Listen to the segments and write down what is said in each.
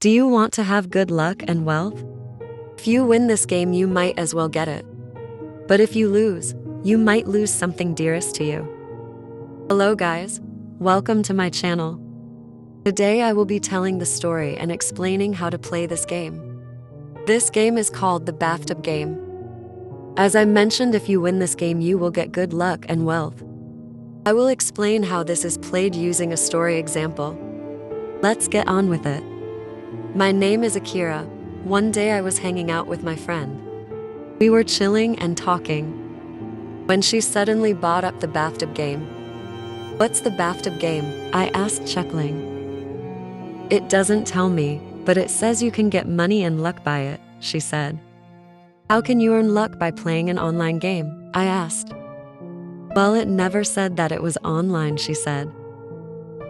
Do you want to have good luck and wealth? If you win this game, you might as well get it. But if you lose, you might lose something dearest to you. Hello guys, welcome to my channel. Today I will be telling the story and explaining how to play this game. This game is called the Bathtub game. As I mentioned, if you win this game, you will get good luck and wealth. I will explain how this is played using a story example. Let's get on with it. My name is Akira. One day I was hanging out with my friend. We were chilling and talking when she suddenly brought up the bathtub game. What's the bathtub game? I asked, chuckling. It doesn't tell me, but it says you can get money and luck by it, she said. How can you earn luck by playing an online game? I asked. Well, it never said that it was online, she said.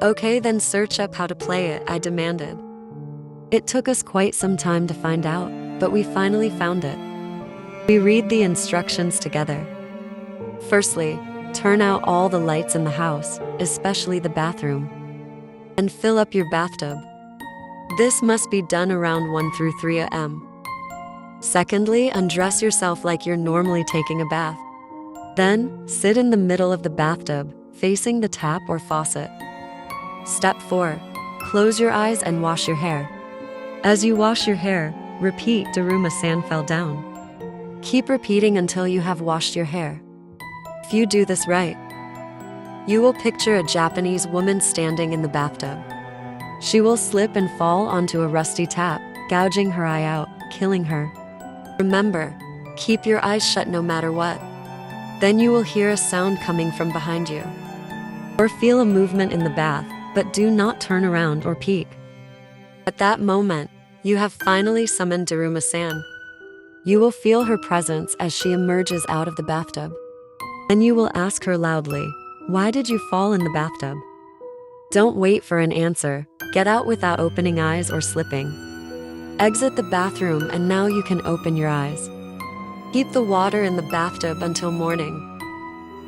Okay, then search up how to play it, I demanded. It took us quite some time to find out, but we finally found it. We read the instructions together. Firstly, turn out all the lights in the house, especially the bathroom, and fill up your bathtub. This must be done around 1 through 3 a.m. Secondly, undress yourself like you're normally taking a bath. Then, sit in the middle of the bathtub, facing the tap or faucet. Step 4. Close your eyes and wash your hair. As you wash your hair, repeat daruma-san fell down. Keep repeating until you have washed your hair. If you do this right, you will picture a Japanese woman standing in the bathtub. She will slip and fall onto a rusty tap, gouging her eye out, killing her. Remember, keep your eyes shut no matter what. Then you will hear a sound coming from behind you, or feel a movement in the bath, but do not turn around or peek. At that moment, you have finally summoned daruma-san. You will feel her presence as she emerges out of the bathtub. Then you will ask her loudly, "Why did you fall in the bathtub?" Don't wait for an answer. Get out without opening eyes or slipping. Exit the bathroom and now you can open your eyes. Keep the water in the bathtub until morning.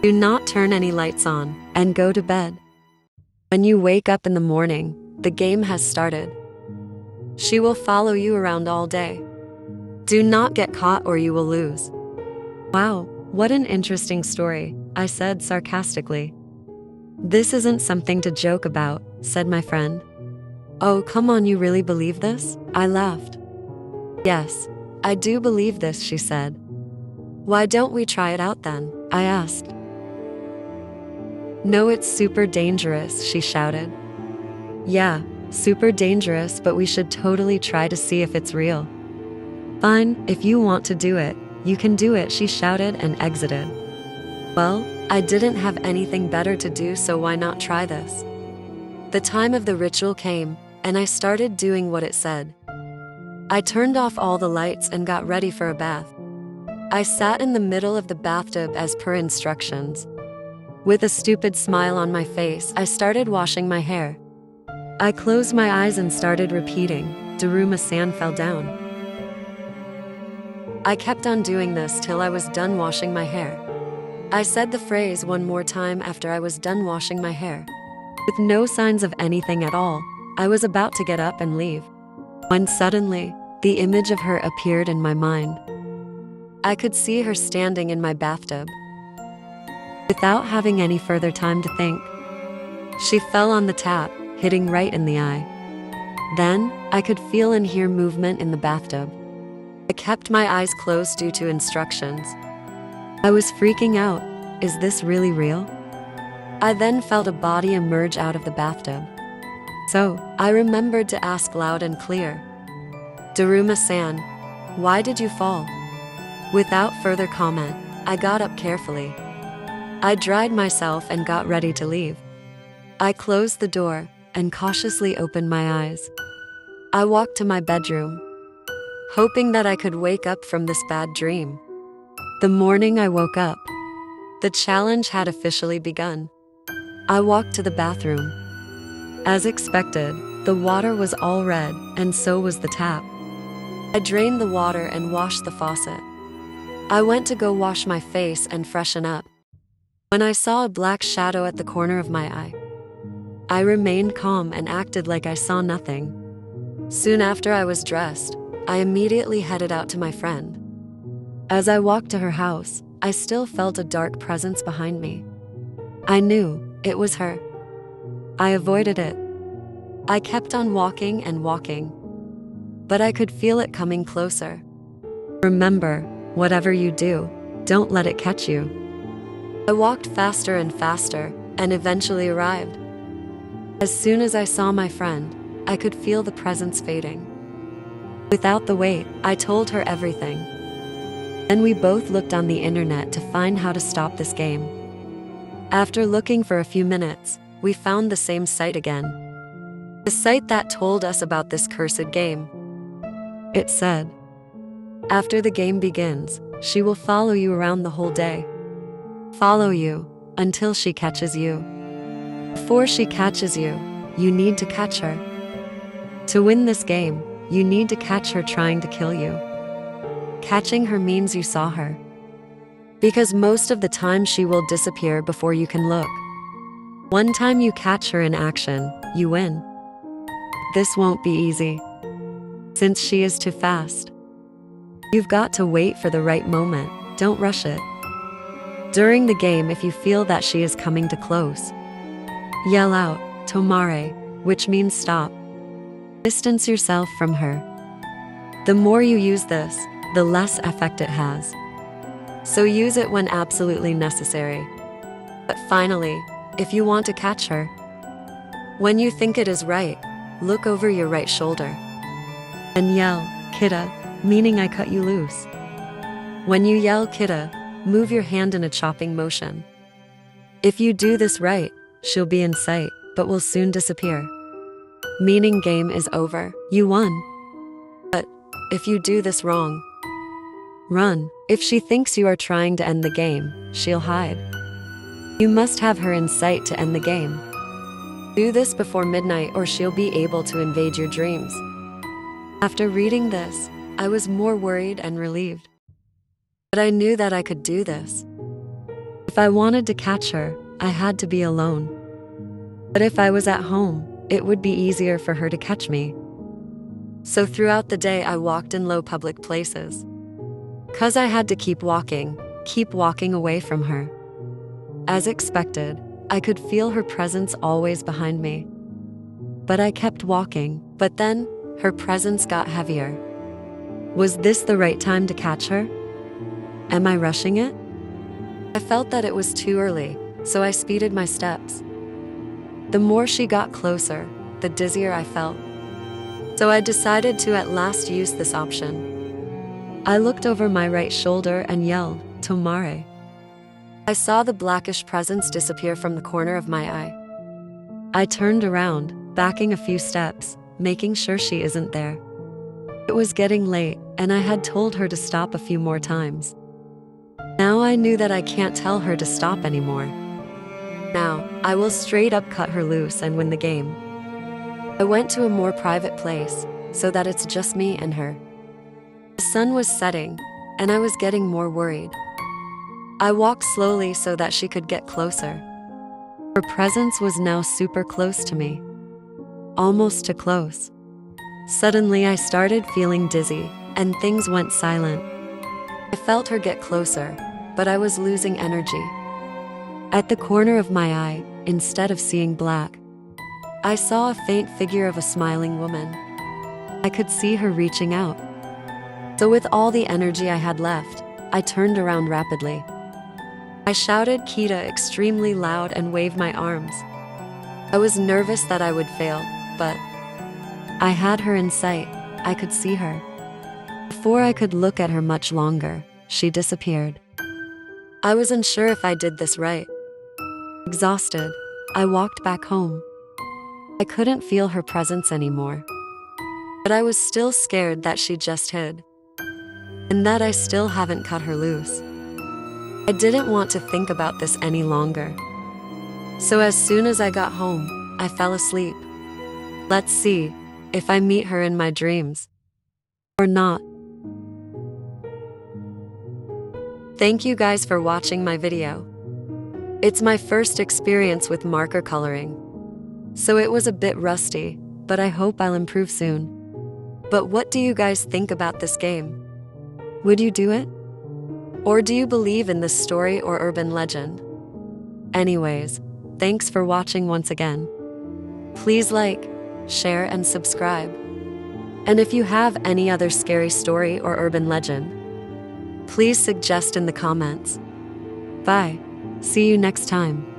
Do not turn any lights on, and go to bed. When you wake up in the morning, the game has started. She will follow you around all day. Do not get caught or you will lose. Wow, what an interesting story, I said sarcastically. This isn't something to joke about, said my friend. Oh, come on, you really believe this? I laughed. Yes, I do believe this, she said. Why don't we try it out then? I asked. No, it's super dangerous, she shouted. Yeah, super dangerous, but we should totally try to see if it's real. Fine, if you want to do it, you can do it, she shouted and exited. Well, I didn't have anything better to do, so why not try this? The time of the ritual came, and I started doing what it said. I turned off all the lights and got ready for a bath. I sat in the middle of the bathtub as per instructions. With a stupid smile on my face, I started washing my hair. I closed my eyes and started repeating, daruma-san fell down. I kept on doing this till I was done washing my hair. I said the phrase one more time after I was done washing my hair. With no signs of anything at all, I was about to get up and leave, when suddenly, the image of her appeared in my mind. I could see her standing in my bathtub. Without having any further time to think, she fell on the tap, hitting right in the eye. Then, I could feel and hear movement in the bathtub. I kept my eyes closed due to instructions. I was freaking out. Is this really real? I then felt a body emerge out of the bathtub. So, I remembered to ask loud and clear, Daruma-san, why did you fall? Without further comment, I got up carefully. I dried myself and got ready to leave. I closed the door and cautiously opened my eyes. I walked to my bedroom, hoping that I could wake up from this bad dream. The morning I woke up, the challenge had officially begun. I walked to the bathroom. As expected, the water was all red, and so was the tap. I drained the water and washed the faucet. I went to go wash my face and freshen up, when I saw a black shadow at the corner of my eye. I remained calm and acted like I saw nothing. Soon after I was dressed, I immediately headed out to my friend. As I walked to her house, I still felt a dark presence behind me. I knew it was her. I avoided it. I kept on walking and walking, but I could feel it coming closer. Remember, whatever you do, don't let it catch you. I walked faster and faster and eventually arrived. As soon as I saw my friend, I could feel the presence fading. Without the wait, I told her everything. Then we both looked on the internet to find how to stop this game. After looking for a few minutes, we found the same site again. The site that told us about this cursed game. It said, after the game begins, she will follow you around the whole day. Follow you until she catches you. Before she catches you, you need to catch her. To win this game, you need to catch her trying to kill you. Catching her means you saw her, because most of the time she will disappear before you can look. One time you catch her in action, you win. This won't be easy, since she is too fast. You've got to wait for the right moment, don't rush it. During the game, if you feel that she is coming too close, yell out, "Tomare," which means stop. Distance yourself from her. The more you use this, the less effect it has. So use it when absolutely necessary. But finally, if you want to catch her, when you think it is right, look over your right shoulder and yell, "Kita," meaning I cut you loose. When you yell "Kita," move your hand in a chopping motion. If you do this right, she'll be in sight, but will soon disappear. Meaning game is over, you won. But if you do this wrong, run. If she thinks you are trying to end the game, she'll hide. You must have her in sight to end the game. Do this before midnight or she'll be able to invade your dreams. After reading this, I was more worried and relieved. But I knew that I could do this. If I wanted to catch her, I had to be alone. But if I was at home, it would be easier for her to catch me. So throughout the day I walked in low public places. 'Cause I had to keep walking away from her. As expected, I could feel her presence always behind me. But I kept walking, but then, her presence got heavier. Was this the right time to catch her? Am I rushing it? I felt that it was too early, so I speeded my steps. The more she got closer, the dizzier I felt. So I decided to at last use this option. I looked over my right shoulder and yelled, "Tomare." I saw the blackish presence disappear from the corner of my eye. I turned around, backing a few steps, making sure she isn't there. It was getting late, and I had told her to stop a few more times. Now I knew that I can't tell her to stop anymore. Now, I will straight up cut her loose and win the game. I went to a more private place, so that it's just me and her. The sun was setting, and I was getting more worried. I walked slowly so that she could get closer. Her presence was now super close to me. Almost too close. Suddenly I started feeling dizzy, and things went silent. I felt her get closer, but I was losing energy. At the corner of my eye, instead of seeing black, I saw a faint figure of a smiling woman. I could see her reaching out. So with all the energy I had left, I turned around rapidly. I shouted "Kita" extremely loud and waved my arms. I was nervous that I would fail, but I had her in sight. I could see her. Before I could look at her much longer, she disappeared. I was unsure if I did this right. Exhausted, I walked back home. I couldn't feel her presence anymore. But I was still scared that she just hid, and that I still haven't cut her loose. I didn't want to think about this any longer. So as soon as I got home, I fell asleep. Let's see if I meet her in my dreams or not. Thank you guys for watching my video. It's my first experience with marker coloring, so it was a bit rusty, but I hope I'll improve soon. But what do you guys think about this game? Would you do it? Or do you believe in this story or urban legend? Anyways, thanks for watching once again. Please like, share, and subscribe. And if you have any other scary story or urban legend, please suggest in the comments. Bye. See you next time.